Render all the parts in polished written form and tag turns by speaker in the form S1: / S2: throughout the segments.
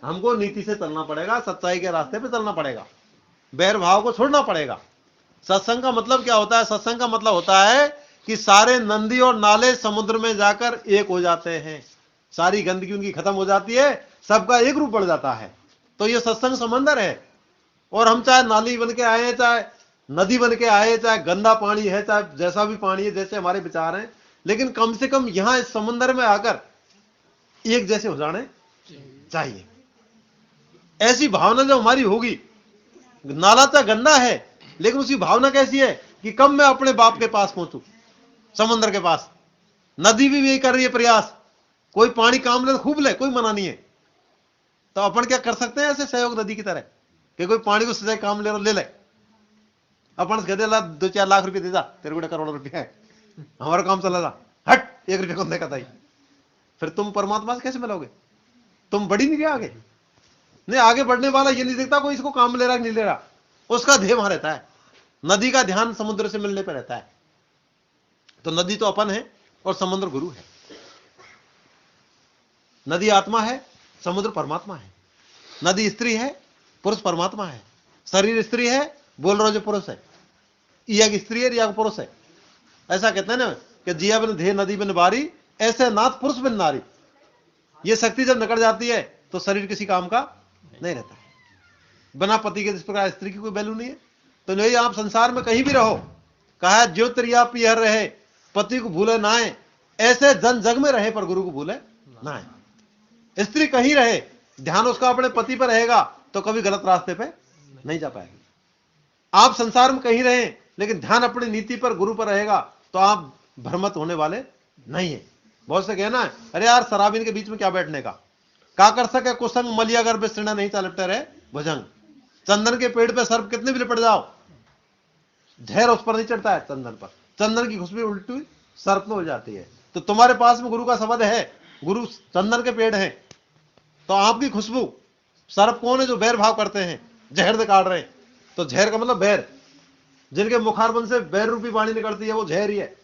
S1: हमको नीति से चलना पड़ेगा, सच्चाई के रास्ते पे चलना पड़ेगा, बैर भाव को छोड़ना पड़ेगा। सत्संग का मतलब क्या होता है? सत्संग का मतलब होता है कि सारे नदी और नाले समुद्र में जाकर एक हो जाते हैं, सारी गंदगी उनकी खत्म हो जाती है, सबका एक रूप बढ़ जाता है। तो ये सत्संग समंदर है। और हम चाहे नाली बन के आए, चाहे नदी बन के आए, चाहे गंदा पानी है, चाहे जैसा भी पानी है, जैसे हमारे विचार हैं, लेकिन कम से कम यहां इस समंदर में आकर एक जैसे हो जाने चाहिए। ऐसी भावना जब हमारी होगी, नाला तो गंदा है लेकिन उसकी भावना कैसी है कि कब मैं अपने बाप के पास पहुंचू, समंदर के पास। नदी भी यही कर रही है प्रयास, कोई पानी काम ले खूब ले, कोई मना नहीं है। तो अपन क्या कर सकते हैं ऐसे सहयोग नदी की तरह कि कोई पानी को सजाए काम ले ले, अपन कह दे 2-4 लाख रुपए दे जा, तेरे को करोड़ रुपया है, हमारा काम चला जा, हट 1 रुपये को देखा था। फिर तुम परमात्मा से कैसे मिलोगे? तुम बढ़ी नहीं रहे आगे। नहीं, आगे बढ़ने वाला ये नहीं देखता कोई इसको काम ले रहा नहीं ले रहा, उसका ध्येय वहां रहता है। नदी का ध्यान समुद्र से मिलने पर रहता है। तो नदी तो अपन है और समुद्र गुरु है। नदी आत्मा है, समुद्र परमात्मा है। नदी स्त्री है, पुरुष परमात्मा है। शरीर स्त्री है, बोल रहा जो पुरुष है। या स्त्री है या पुरुष है। ऐसा कहते हैं ना कि जिया बिन ध्येय नदी बिन बारी, ऐसे नाथ पुरुष बिन नारी। ये शक्ति जब निकल जाती है तो शरीर किसी काम का नहीं रहता। बिना पति के जिस प्रकार स्त्री की कोई वैल्यू नहीं है। तो नहीं, आप संसार में कहीं भी रहो, कहा ज्योतिरिया पियर रहे, पति को भूले नाए, ऐसे जन जग में रहे पर गुरु को भूले नाए। स्त्री कहीं रहे, ध्यान उसका अपने पति पर रहेगा तो कभी गलत रास्ते पे नहीं जा पाएगी। आप संसार में कहीं रहे लेकिन ध्यान अपनी नीति पर, गुरु पर रहेगा तो आप भ्रमित होने वाले नहीं है। बहुत से कहना है, अरे यार शराबीन के बीच में क्या बैठने का, का कर सके कुसंग मलिया अगर बिस्तना नहीं चालते रहे भुजंग। चंदन के पेड़ पे सर्प कितने भी लिपट जाओ, झेर उस पर नहीं चढ़ता है चंदन पर। चंदन की खुशबू उल्टी सर्प में हो जाती है। तो तुम्हारे पास में गुरु का शब्द है, गुरु चंदन के पेड़ है, तो आपकी खुशबू। सर्प कौन है? जो बैर भाव करते हैं, जहर से काट रहे हैं। तो जहर का मतलब बैर, जिनके मुखारबंद से बैर रूपी वाणी निकलती है, वो जहर ही है।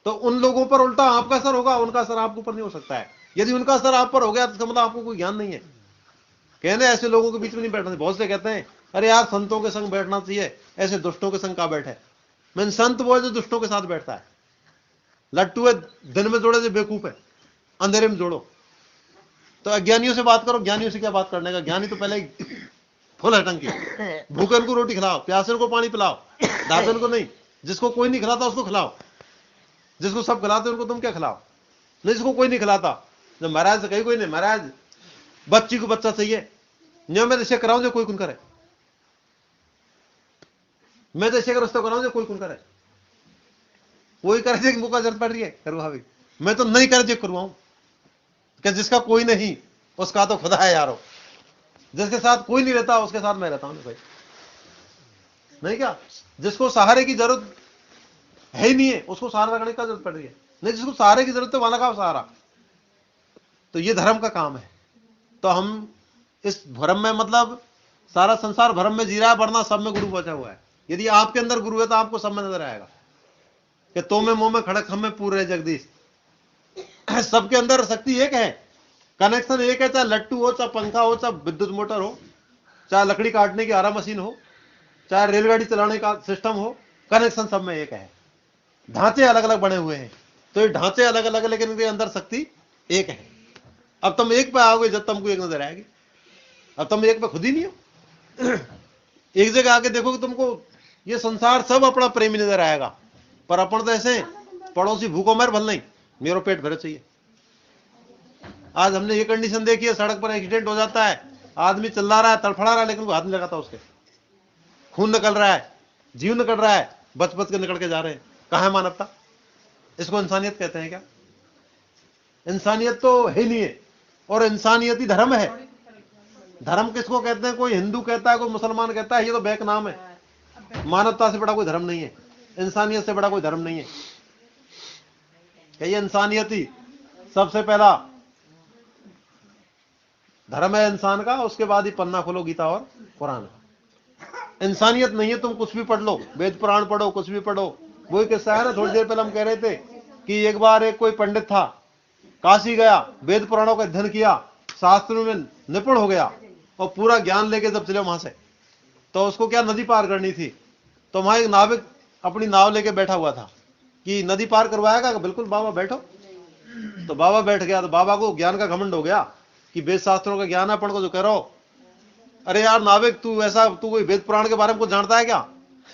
S1: तो उन लोगों पर उल्टा आपका असर होगा, उनका असर आपके ऊपर नहीं हो सकता है। यदि उनका असर आप पर हो गया तो मतलब आपको कोई ज्ञान नहीं है। कहने ऐसे लोगों के बीच में नहीं बैठना। बहुत से कहते हैं, अरे यार संतों के संग बैठना चाहिए, ऐसे दुष्टों के संग का बैठे। मैं संत वो है जो दुष्टों के साथ बैठता है। लट्टू है, दिन में जोड़े जो बेवकूफ है, अंधेरे में जोड़ो। तो अज्ञानियों से बात करो, ज्ञानियों से क्या बात करने का? ज्ञानी तो पहले ही फुल है टंकी। भूखन को रोटी खिलाओ, प्यासन को पानी पिलाओ, दादन को नहीं। जिसको कोई नहीं खिलाता उसको खिलाओ, जिसको सब खिलाते उनको तुम क्या खिलाओ? नहीं, जिसको कोई नहीं खिलाता, जब महाराज से कहीं कोई नहीं, महाराज बच्ची को बच्चा चाहिए, मैं जैसे कराऊं जो कोई कुन करे, मैं जैसे कर उसको कराऊं जो कोई कुन करे। कोई करे मुका जरूरत पड़ रही है करवा भी, मैं तो नहीं कर जो करवाऊं। कि जिसका कोई नहीं उसका तो खुदा है यारो। जिसके साथ कोई नहीं रहता उसके साथ मैं रहता हूं भाई। नहीं क्या? जिसको सहारे की जरूरत है ही नहीं है उसको सहारा रखने का जरूरत पड़ रही है। नहीं, जिसको सहारे की जरूरत है वाला का सहारा। तो ये धर्म का काम है। तो हम इस भ्रम में, मतलब सारा संसार भ्रम में जी रहा है, वरना सब में गुरु बचा हुआ है। यदि आपके अंदर गुरु है तो आपको सब में नजर आएगा कि तो में मुंह में खड़क हम में पूरे जगदीश। सबके अंदर शक्ति एक है, कनेक्शन एक है। चाहे लट्टू हो, चाहे पंखा हो, चाहे विद्युत मोटर हो, चाहे लकड़ी काटने की आरा मशीन हो, चाहे रेलगाड़ी चलाने का सिस्टम हो, कनेक्शन सब में एक है। ढांचे अलग अलग बने हुए हैं। तो ये ढांचे अलग अलग है लेकिन इनके अंदर शक्ति एक है। अब तुम एक पे आओगे जब तुमको एक नजर आएगी। अब तुम एक पे खुद ही नहीं हो। एक जगह आके देखो कि तुमको ये संसार सब अपना प्रेमी नजर आएगा, पर अपन तो ऐसे पड़ोसी भूखो मर भल नहीं, मेरा पेट भरे चाहिए। आज हमने ये कंडीशन देखी है, सड़क पर एक्सीडेंट हो जाता है, आदमी चिल्ला रहा है, तड़फड़ा रहा है, लेकिन वो हाथ नहीं लगाता उसके। खून निकल रहा है, जीव निकल रहा है, बच बच के निकल के जा रहे हैं। कहां है मानवता? इसको इंसानियत कहते हैं क्या? इंसानियत तो है नहीं है। और इंसानियत ही धर्म है। धर्म किसको कहते हैं? कोई हिंदू कहता है, कोई मुसलमान कहता है, ये तो बैक नाम है। मानवता से बड़ा कोई धर्म नहीं है, इंसानियत से बड़ा कोई धर्म नहीं है। ये इंसानियत ही सबसे पहला धर्म है इंसान का। उसके बाद ही पन्ना खोलो गीता और कुरान। इंसानियत नहीं है, तुम कुछ भी पढ़ लो, वेद पुराण पढ़ो, कुछ भी पढ़ो। वही किस्सा है ना, थोड़ी देर पहले हम कह रहे थे कि एक बार एक कोई पंडित था, काशी गया, वेद पुराणों का अध्ययन किया, शास्त्रों में निपुण हो गया और पूरा ज्ञान लेके जब चले वहां से, तो उसको क्या नदी पार करनी थी, तो वहां एक नाविक अपनी नाव लेके बैठा हुआ था कि नदी पार करवाएगा, बिल्कुल बाबा बैठो। तो बाबा बैठ गया। तो बाबा को ज्ञान का घमंड हो गया कि वेद शास्त्रों का ज्ञान है अपन को जो कह रहा हो। अरे यार नाविक, तू ऐसा, तू कोई वेद पुराण के बारे में कुछ जानता है क्या?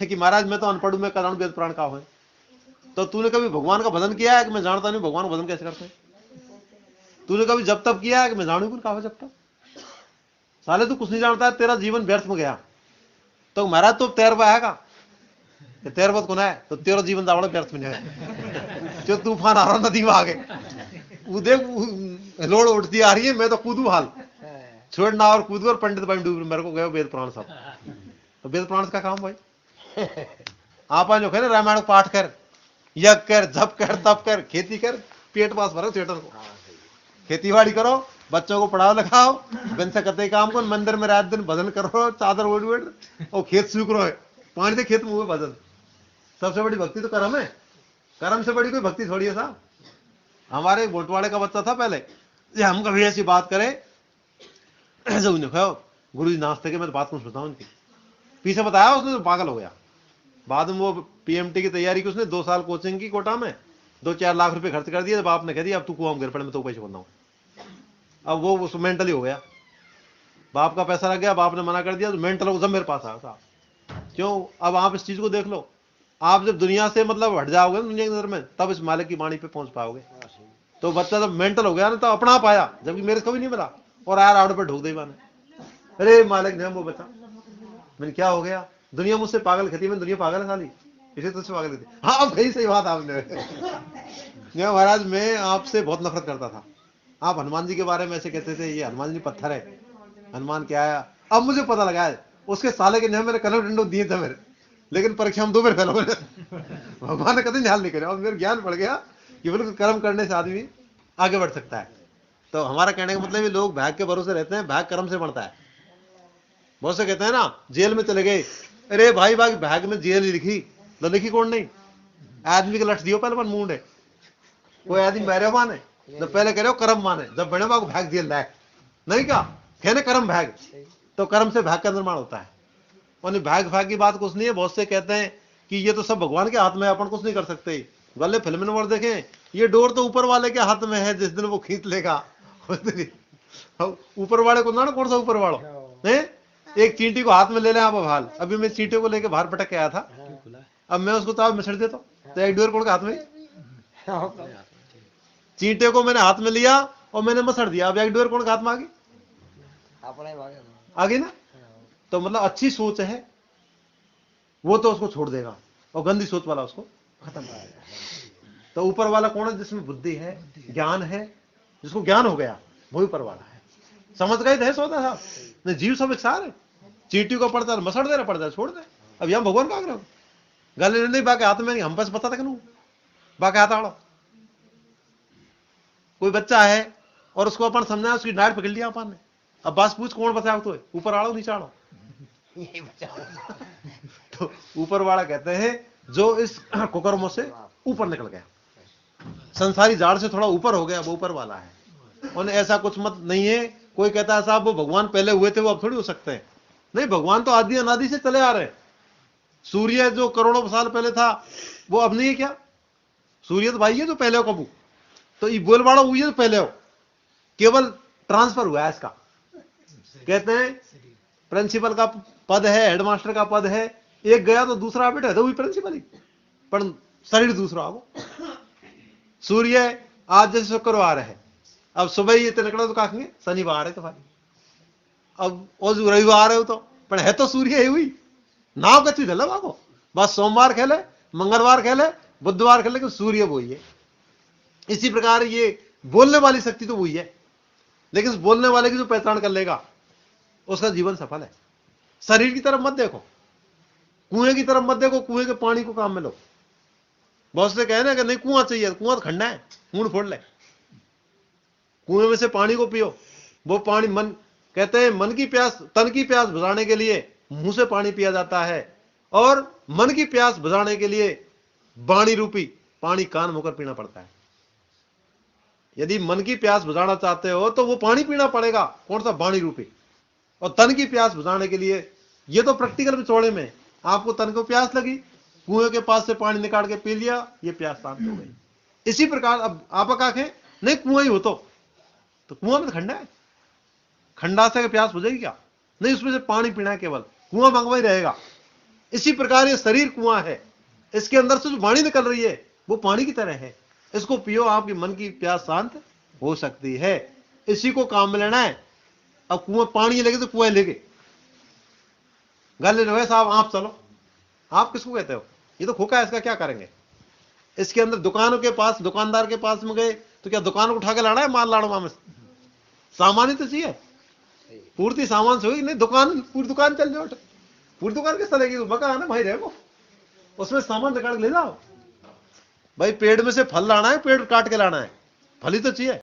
S1: कि महाराज मैं तो अनपढ़ हूं, मैं कह रहा हूं वेद पुराण का है। तो तूने कभी भगवान का भजन किया है? कि मैं जानता नहीं भगवान का भजन कैसे करते हैं। तूने कभी जब तब किया है? कि मैं जानू कहा जब तक। साले तू कुछ नहीं जानता है, तेरा जीवन व्यर्थ में गया। तो महाराज तो तैरवा आएगा, तैरवत कौन है? तो तेरा जीवन दावड़ा व्यर्थ में है। जो तूफान आ रहा नदी में आगे, वो देख लोड़ उठती आ रही है, मैं तो कूदू हाल छोड़ना और कूदू और पंडित भाई डूब मेरे को गए वेद पुराण सब। तो वेद पुराण का काम भाई आप जो कह रामायण पाठ कर, यज्ञ कर, जप कर, तप कर, खेती कर, पेट पास भरो थिएटर को, खेती बाड़ी करो, बच्चों को पढ़ाओ लिखाओ, बिन से कते काम को, मंदिर में रात दिन भजन करो, चादर ओढ़ ओढ़ और खेत सूख रहो, पानी से खेत मुंह में भजन। सबसे बड़ी भक्ति तो कर्म है, कर्म से बड़ी कोई भक्ति थोड़ी है साहब। हमारे एक बोटवाड़े का बच्चा था पहले, ये हम कभी ऐसी बात करें जो उन्हें गुरु जी नाश्ते के, मैं तो बात को सुनता हूं उनकी, पीछे बताया उसने तो पागल हो गया। बाद में वो पीएमटी की तैयारी की, उसने 2 साल कोचिंग की कोटा में, 2-4 लाख रुपए खर्च कर दिए। बाप ने कह दिया अब तू कुआं में गिर पड़े, मैं तो पैसे बोलता हूँ। अब वो मेंटली हो गया, बाप का पैसा लग गया, बाप ने मना कर दिया, तो मेंटल हो, जब मेरे पास आया था। क्यों? अब आप इस चीज को देख लो, आप जब दुनिया से मतलब हट जाओगे दुनिया की नजर में, तब इस मालिक की वाणी पे पहुंच पाओगे। तो बच्चा जब मेंटल हो गया ना, तो अपना पाया, जबकि मेरे को भी नहीं मिला, और यार आड़ पर ढोक दे माने, अरे मालिक ने वो बचा। मैंने क्या हो गया? दुनिया मुझसे पागल कहती है, मैं दुनिया पागल है साली, इसे तुझसे पागल कहती। हाँ अब कहीं सही बात आपने। महाराज मैं आपसे बहुत नफरत करता था, आप हनुमान जी के बारे में ऐसे कहते थे, ये हनुमान जी पत्थर है, हनुमान क्या है। अब मुझे पता लगा है, उसके साले के नियम मेरे कलर डंडो दिए थे मेरे, लेकिन परीक्षा में 2 बार फेल हो गए। भगवान ने कभी ध्यान नहीं करे, और मेरे ज्ञान पड़ गया कि बिल्कुल कर्म करने से आदमी आगे बढ़ सकता है। तो हमारा कहने का मतलब ये लोग भाग के भरोसे रहते हैं, भाग कर्म से बढ़ता है। बहुत से कहते हैं ना, जेल में चले गए, अरे भाई भाग में जेल लिखी, तो लिखी कौन नहीं? आदमी के लठ दियो पहले मन मुंड है, कोई आदमी मेरे माने तो पहले कह रहे हो कर्म माने, जब बड़े बाग भाग जेल लायक नहीं क्या कहने कर्म भाग, तो कर्म से भाग का निर्माण होता है। और भाग की बात कुछ नहीं है। बहुत से कहते हैं कि ये तो सब भगवान के हाथ में है, अपन कुछ नहीं कर सकते। गले फिल्म नंबर देखें, ये डोर तो ऊपर वाले के हाथ में है, जिस दिन वो खींच लेगा ऊपर वाले को ना कौन सा ऊपर वाला है। एक चींटी को हाथ में ले लें आप हाल, अभी मैं चींटी को लेके बाहर पटक के आया था, अब मैं उसको तो मिसड़ देता हूं, तो एक डोर कौन के हाथ में? चींटे को मैंने हाथ में लिया और मैंने मसड़ दिया, अब एक डोर कौन के हाथ में आ गई? आगे ना। तो मतलब अच्छी सोच है वो तो उसको छोड़ देगा, और गंदी सोच वाला उसको खत्म कर देगा। तो ऊपर वाला कौन है? जिसमें बुद्धि है, ज्ञान है, जिसको ज्ञान हो गया वही ऊपर वाला है। समझ गए थे सोता था नहीं, जीव सब एक सार है। चींटी को पड़ता है मसड़ देना पड़ता है, छोड़ दे। अब यहां भगवान का आग्रह गले नहीं बाके हाथ में नहीं, हम पास पता था कि बाके हाथ आड़ो। कोई बच्चा है और उसको अपन समझाया, उसकी डांट पकड़ लिया अपन ने, अब बस पूछ कौन बचाओ? तो ऊपर आड़ो नीचे आड़ो? तो ऊपर वाला कहते हैं जो इस कुकर्मों से ऊपर निकल गया, संसारी जाड़ से थोड़ा ऊपर हो गया, वो ऊपर वाला है। और ऐसा कुछ मत नहीं है। कोई कहता है साहब वो भगवान पहले हुए थे, वो अब थोड़ी हो सकते हैं। नहीं, भगवान तो आदि अनादि से चले आ रहे हैं। सूर्य जो करोड़ों साल पहले था वो अब नहीं है क्या? सूर्य तो भाई है जो पहले हो कबू, तो ये बोलवाड़ा हुई है तो पहले हो, केवल ट्रांसफर हुआ है इसका। कहते हैं प्रिंसिपल का पद है, हेडमास्टर का पद है, एक गया तो दूसरा बैठा, तो वही प्रिंसिपल ही, पर शरीर दूसरा। वो सूर्य आज जैसे शुक्रवार है, अब सुबह ही निकलो तो काखेंगे शनिवार है, तो भाई अब रविवार है, तो पर है तो सूर्य ही हुई। नाव कच्ची धल बाको, बस सोमवार खेले, मंगलवार खेले, बुधवार खेले, कि सूर्य वही है। इसी प्रकार ये बोलने वाली शक्ति तो वही है, लेकिन उस बोलने वाले की जो पहचान कर लेगा उसका जीवन सफल है। शरीर की तरफ मत देखो, कुएं की तरफ मत देखो, कुएं के पानी को काम में लो। बहुत से कहे ना कि नहीं कुआं चाहिए, कुआं तो खंडा है, मुंह फोड़ ले, कुएं में से पानी को पियो। वो पानी मन कहते हैं मन की प्यास, तन की प्यास बुझाने के लिए मुंह से पानी पिया जाता है, और मन की प्यास बुझाने के लिए वाणी रूपी पानी कान मुकर पीना पड़ता है। यदि मन की प्यास बुझाना चाहते हो तो वो पानी पीना पड़ेगा, कौन सा? वाणी रूपी। और तन की प्यास बुझाने के लिए ये तो प्रैक्टिकल में चौड़े में, आपको तन को प्यास लगी, कुएं के पास से पानी निकाल के पी लिया, ये प्यास शांत हो गई। इसी प्रकार अब आप आंखें नहीं कुआं ही हो तो कुआं में तो खंडा है, खंडा से प्यास बुझेगी क्या? नहीं, उसमें से पानी पीना है, केवल कुआं मंगवा ही रहेगा। इसी प्रकार ये शरीर कुआं है, इसके अंदर से जो वाणी निकल रही है वो पानी की तरह है, इसको पियो, आपकी मन की प्यास शांत हो सकती है। इसी को काम में लेना है। अब कुआं पानी लेके तो कुआं लेके गल रहे साहब, आप चलो, आप किसको कहते हो? ये तो खोखा है, इसका क्या करेंगे? इसके अंदर दुकानों के पास, दुकानदार के पास में गए तो क्या दुकान उठा के लाना है? माल लाड़वा में सामान ही तो चाहिए, पूर्ति सामान से होगी नहीं, दुकान पूरी दुकान चल जाओ, पूरी दुकान किस तरह की? मकान है भाई, रहो उसमें सामान निकाल के ले जाओ भाई। पेड़ में से फल लाना है, पेड़ काट के लाना है, फल ही तो चाहिए।